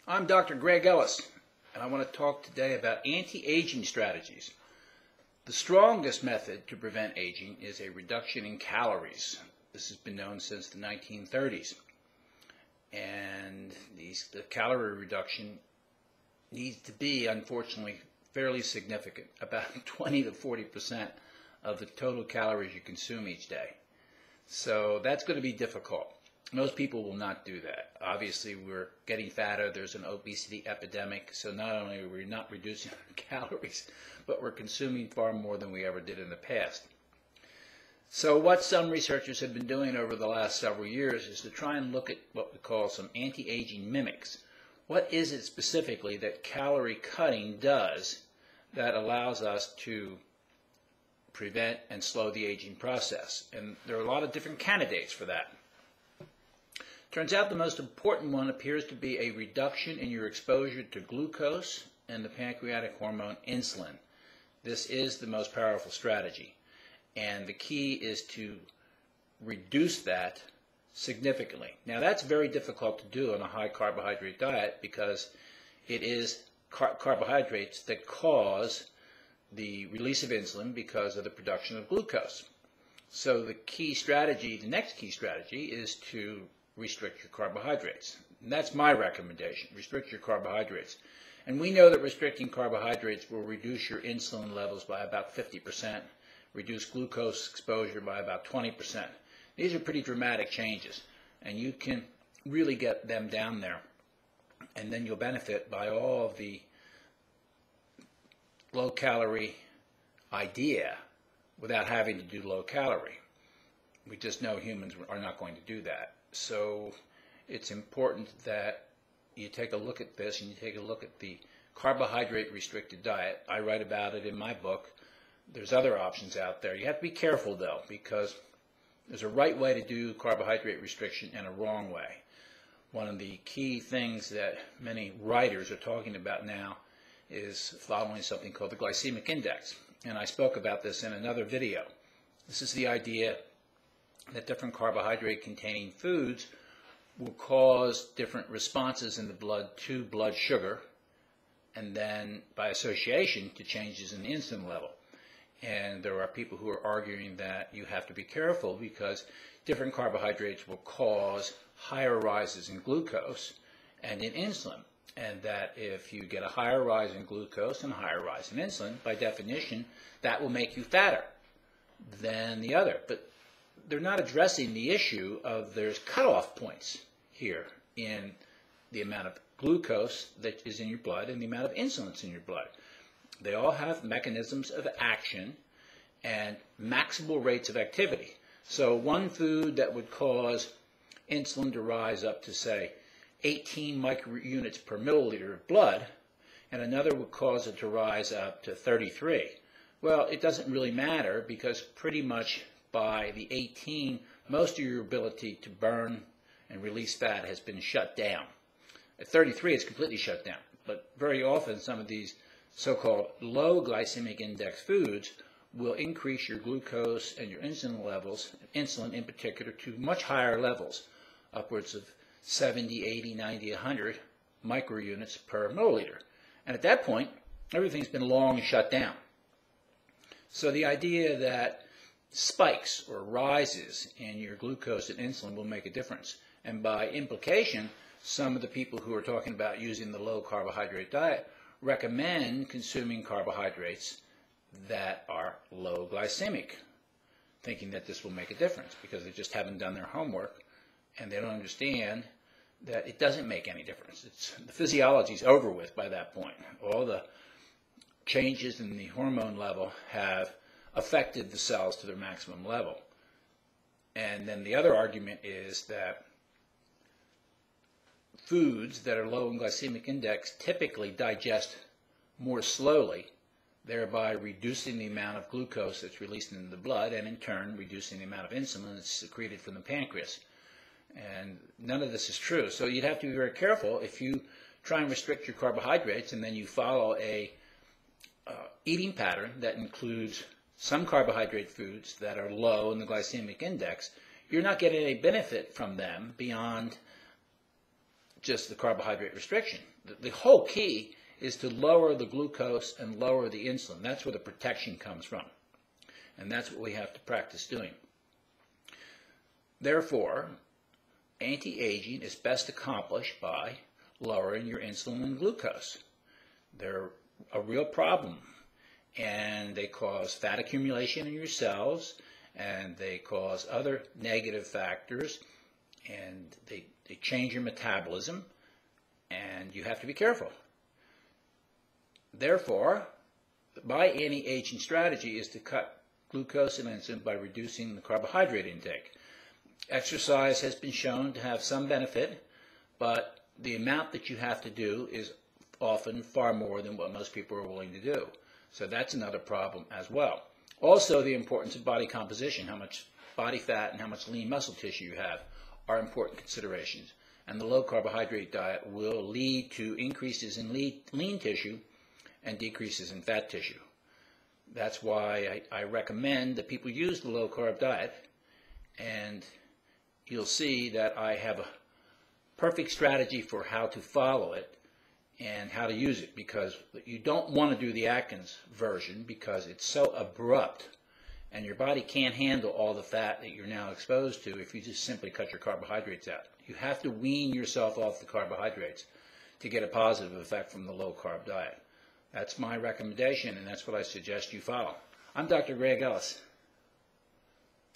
I'm Dr. Greg Ellis, and I want to talk today about anti-aging strategies. The strongest method to prevent aging is a reduction in calories. This has been known since the 1930s. And the calorie reduction needs to be, unfortunately, fairly significant, about 20 to 40% of the total calories you consume each day. So that's going to be difficult. Most people will not do that. Obviously, we're getting fatter. There's an obesity epidemic. So not only are we not reducing our calories, but we're consuming far more than we ever did in the past. So what some researchers have been doing over the last several years is to try and look at what we call some anti-aging mimics. What is it specifically that calorie cutting does that allows us to prevent and slow the aging process? And there are a lot of different candidates for that. Turns out the most important one appears to be a reduction in your exposure to glucose and the pancreatic hormone insulin. This is the most powerful strategy, and the key is to reduce that significantly. Now that's very difficult to do on a high carbohydrate diet because it is carbohydrates that cause the release of insulin because of the production of glucose. So the key strategy, the next key strategy, is to restrict your carbohydrates. And that's my recommendation. Restrict your carbohydrates. And we know that restricting carbohydrates will reduce your insulin levels by about 50%, reduce glucose exposure by about 20%. These are pretty dramatic changes, and you can really get them down there. And then you'll benefit by all of the low-calorie idea without having to do low-calorie. We just know humans are not going to do that. So it's important that you take a look at this and you take a look at the carbohydrate restricted diet. I write about it in my book. There's other options out there. You have to be careful though, because there's a right way to do carbohydrate restriction and a wrong way. One of the key things that many writers are talking about now is following something called the glycemic index. And I spoke about this in another video. This is the idea that different carbohydrate-containing foods will cause different responses in the blood to blood sugar, and then by association to changes in the insulin level. And there are people who are arguing that you have to be careful because different carbohydrates will cause higher rises in glucose and in insulin, and that if you get a higher rise in glucose and a higher rise in insulin, by definition, that will make you fatter than the other. But they're not addressing the issue of there's cutoff points here in the amount of glucose that is in your blood and the amount of insulin that's in your blood. They all have mechanisms of action and maximal rates of activity. So one food that would cause insulin to rise up to, say, 18 microunits per milliliter of blood, and another would cause it to rise up to 33. Well, it doesn't really matter because pretty much by the 18, most of your ability to burn and release fat has been shut down. At 33, it's completely shut down. But very often, some of these so-called low glycemic index foods will increase your glucose and your insulin levels, insulin in particular, to much higher levels, upwards of 70, 80, 90, 100 microunits per milliliter. And at that point, everything's been long shut down. So the idea that spikes or rises in your glucose and insulin will make a difference. And by implication, some of the people who are talking about using the low carbohydrate diet recommend consuming carbohydrates that are low glycemic, thinking that this will make a difference because they just haven't done their homework and they don't understand that it doesn't make any difference. The physiology is over with by that point. All the changes in the hormone level have affected the cells to their maximum level. And then the other argument is that foods that are low in glycemic index typically digest more slowly, thereby reducing the amount of glucose that's released into the blood and in turn reducing the amount of insulin that's secreted from the pancreas. And none of this is true. So you'd have to be very careful if you try and restrict your carbohydrates and then you follow a eating pattern that includes some carbohydrate foods that are low in the glycemic index. You're not getting any benefit from them beyond just the carbohydrate restriction. The whole key is to lower the glucose and lower the insulin. That's where the protection comes from. And that's what we have to practice doing. Therefore, anti-aging is best accomplished by lowering your insulin and glucose. They're a real problem, and they cause fat accumulation in your cells, and they cause other negative factors, and they change your metabolism, and you have to be careful. Therefore, my anti-aging strategy is to cut glucose and insulin by reducing the carbohydrate intake. Exercise has been shown to have some benefit, but the amount that you have to do is often far more than what most people are willing to do. So that's another problem as well. Also, the importance of body composition, how much body fat and how much lean muscle tissue you have, are important considerations. And the low carbohydrate diet will lead to increases in lean tissue and decreases in fat tissue. That's why I recommend that people use the low carb diet, and you'll see that I have a perfect strategy for how to follow it and how to use it, because you don't want to do the Atkins version because it's so abrupt and your body can't handle all the fat that you're now exposed to if you just simply cut your carbohydrates out. You have to wean yourself off the carbohydrates to get a positive effect from the low carb diet. That's my recommendation, and that's what I suggest you follow. I'm Dr. Greg Ellis.